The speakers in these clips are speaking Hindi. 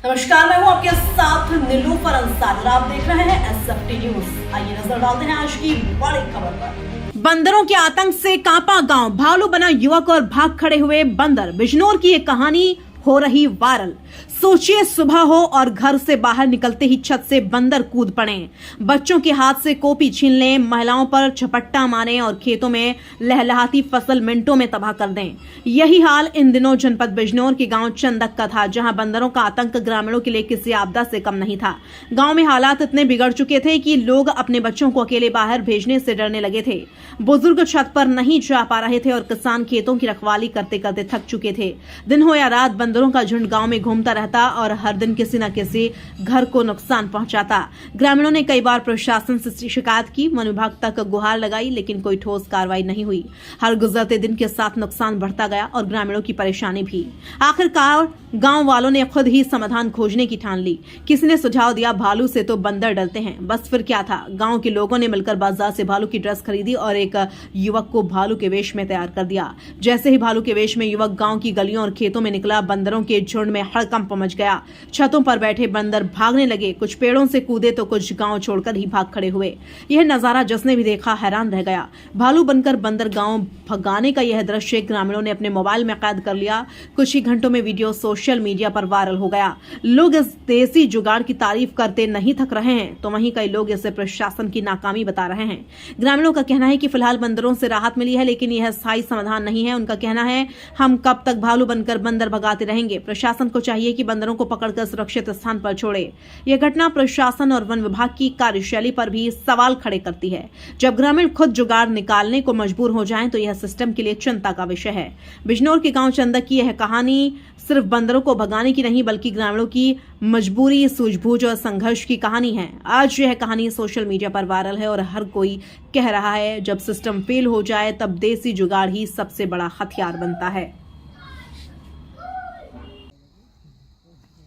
नमस्कार, मैं हूं आपके साथ नीलूफर अंसारी और आप देख रहे हैं एसएफटी न्यूज। आइए नजर डालते हैं आज की बड़ी खबर पर। बंदरों के आतंक से कांपा गांव, भालू बना युवक और भाग खड़े हुए बंदर। बिजनौर की ये कहानी हो रही वायरल। सोचिए, सुबह हो और घर से बाहर निकलते ही छत से बंदर कूद पड़े, बच्चों के हाथ से कॉपी छीन लें, महिलाओं पर झपट्टा मारें और खेतों में लहलहाती फसल मिनटों में तबाह कर दें। यही हाल इन दिनों जनपद बिजनौर के गांव चंदक का था, जहां बंदरों का आतंक ग्रामीणों के लिए किसी आपदा से कम नहीं था। गांव में हालात इतने बिगड़ चुके थे कि लोग अपने बच्चों को अकेले बाहर भेजने से डरने लगे थे। बुजुर्ग छत पर नहीं जा पा रहे थे और किसान खेतों की रखवाली करते करते थक चुके थे। दिन हो या रात बंदरों का झुंड गांव में घूमता रहता और हर दिन किसी न किसी घर को नुकसान पहुंचाता। ग्रामीणों ने कई बार प्रशासन से शिकायत की, वन विभाग तक गुहार लगाई, लेकिन कोई ठोस कार्रवाई नहीं हुई। हर गुजरते दिन के साथ नुकसान बढ़ता गया और ग्रामीणों की परेशानी भी। आखिरकार गांव वालों ने खुद ही समाधान खोजने की ठान ली। किसी ने सुझाव दिया, भालू से तो बंदर डरते हैं। बस फिर क्या था, गांव के लोगों ने मिलकर बाजार से भालू की ड्रेस खरीदी और एक युवक को भालू के वेश में तैयार कर दिया। जैसे ही भालू के वेश में युवक गांव की गलियों और खेतों में निकला, बंदरों के झुंड में हड़कंप मच गया। छतों पर बैठे बंदर भागने लगे, कुछ पेड़ों से कूदे तो कुछ गांव छोड़कर ही भाग खड़े हुए। यह नजारा जिसने भी देखा हैरान रह गया। भालू बनकर बंदर गांव भगाने का यह दृश्य ग्रामीणों ने अपने मोबाइल में कैद कर लिया। कुछ ही घंटों में वीडियो सोशल मीडिया पर वायरल हो गया। लोग इस देसी जुगाड़ की तारीफ करते नहीं थक रहे हैं, तो वहीं कई लोग इसे प्रशासन की नाकामी बता रहे हैं। ग्रामीणों का कहना है कि फिलहाल बंदरों से राहत मिली है, लेकिन यह स्थायी समाधान नहीं है। उनका कहना है, हम कब तक भालू बनकर बंदर भगाते रहेंगे। प्रशासन को चाहिए कि बंदरों को पकड़कर सुरक्षित स्थान पर छोड़े। यह घटना प्रशासन और वन विभाग की कार्यशैली पर भी सवाल खड़े करती है। जब ग्रामीण खुद जुगाड़ निकालने को मजबूर हो जाएं, तो यह सिस्टम के लिए चिंता का विषय है। बिजनौर के गांव चंदक की यह कहानी सिर्फ बंदरों को भगाने की नहीं, बल्कि ग्रामीणों की मजबूरी, सूझबूझ और संघर्ष की कहानी है। आज यह कहानी सोशल मीडिया पर वायरल है और हर कोई कह रहा है, जब सिस्टम फेल हो जाए तब देसी जुगाड़ ही सबसे बड़ा हथियार बनता है।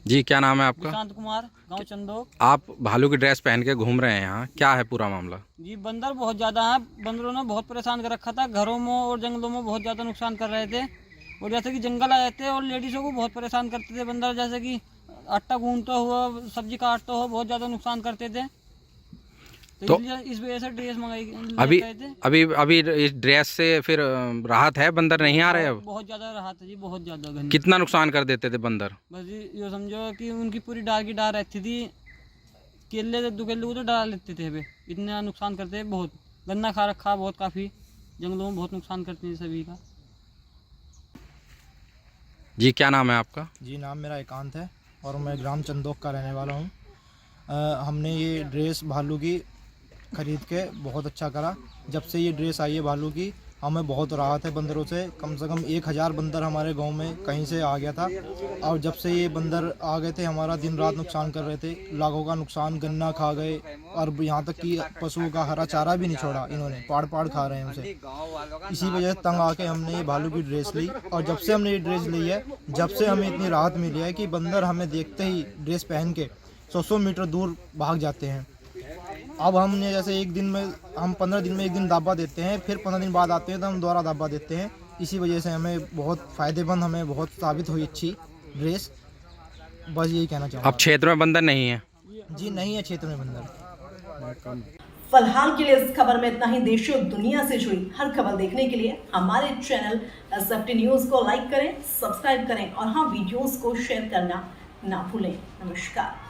जी, क्या नाम है आपका? शांत कुमार, गांव चंदोक। आप भालू की ड्रेस पहन के घूम रहे हैं यहाँ, क्या है पूरा मामला? जी, बंदर बहुत ज़्यादा हैं। बंदरों ने बहुत परेशान कर रखा था। घरों में और जंगलों में बहुत ज़्यादा नुकसान कर रहे थे। और जैसे कि जंगल आ जाते और लेडीज़ों को बहुत परेशान करते थे बंदर। जैसे कि आटा गूंदता हुआ, सब्जी काटता हुआ बहुत ज़्यादा नुकसान करते थे। तो इस वजह से ड्रेस मंगाई। अभी इस ड्रेस से फिर राहत है? बंदर नहीं आ रहे अब? बहुत ज़्यादा राहत है जी, बहुत ज़्यादा। कितना नुकसान कर देते थे बंदर? बस जी ये समझो कि उनकी पूरी डाल की डाल रहती थी। केले 2 केले को तो डाल लेते थे वे, इतना नुकसान करते हैं। बहुत गन्ना खा रखा, बहुत काफ़ी जंगलों में बहुत नुकसान करते हैं सभी का। जी, क्या नाम है आपका? जी, नाम मेरा एकांत है और मैं ग्राम चंदोक का रहने वाला हूँ। हमने ये ड्रेस भालू की ख़रीद के बहुत अच्छा करा। जब से ये ड्रेस आई है भालू की, हमें बहुत राहत है बंदरों से। कम 1000 बंदर हमारे गांव में कहीं से आ गया था। और जब से ये बंदर आ गए थे, हमारा दिन रात नुकसान कर रहे थे। लाखों का नुकसान, गन्ना खा गए और यहाँ तक कि पशुओं का हरा चारा भी नहीं छोड़ा इन्होंने, पाड़ खा रहे हैं उसे। इसी वजह से तंग आके हमने ये भालू की ड्रेस ली। और जब से हमने ये ड्रेस ली है, जब से हमें इतनी राहत मिली है कि बंदर हमें देखते ही ड्रेस पहन के 100 मीटर दूर भाग जाते हैं। अब हमने जैसे एक दिन में, हम 15 दिन में एक दिन दावा देते हैं, फिर 15 दिन बाद आते हैं तो हम दोबारा दावा देते हैं। इसी वजह से हमें बहुत फ़ायदेमंद, हमें बहुत साबित हुई अच्छी ड्रेस। बस यही कहना चाहूँगा। अब क्षेत्र में बंदर नहीं है? जी नहीं है क्षेत्र में बंदर। फिलहाल के लिए इस खबर में इतना ही। देश और दुनिया से जुड़ी हर खबर देखने के लिए हमारे चैनल एसएफटी न्यूज को लाइक करें, सब्सक्राइब करें और हाँ, वीडियोस को शेयर करना ना भूलें। नमस्कार।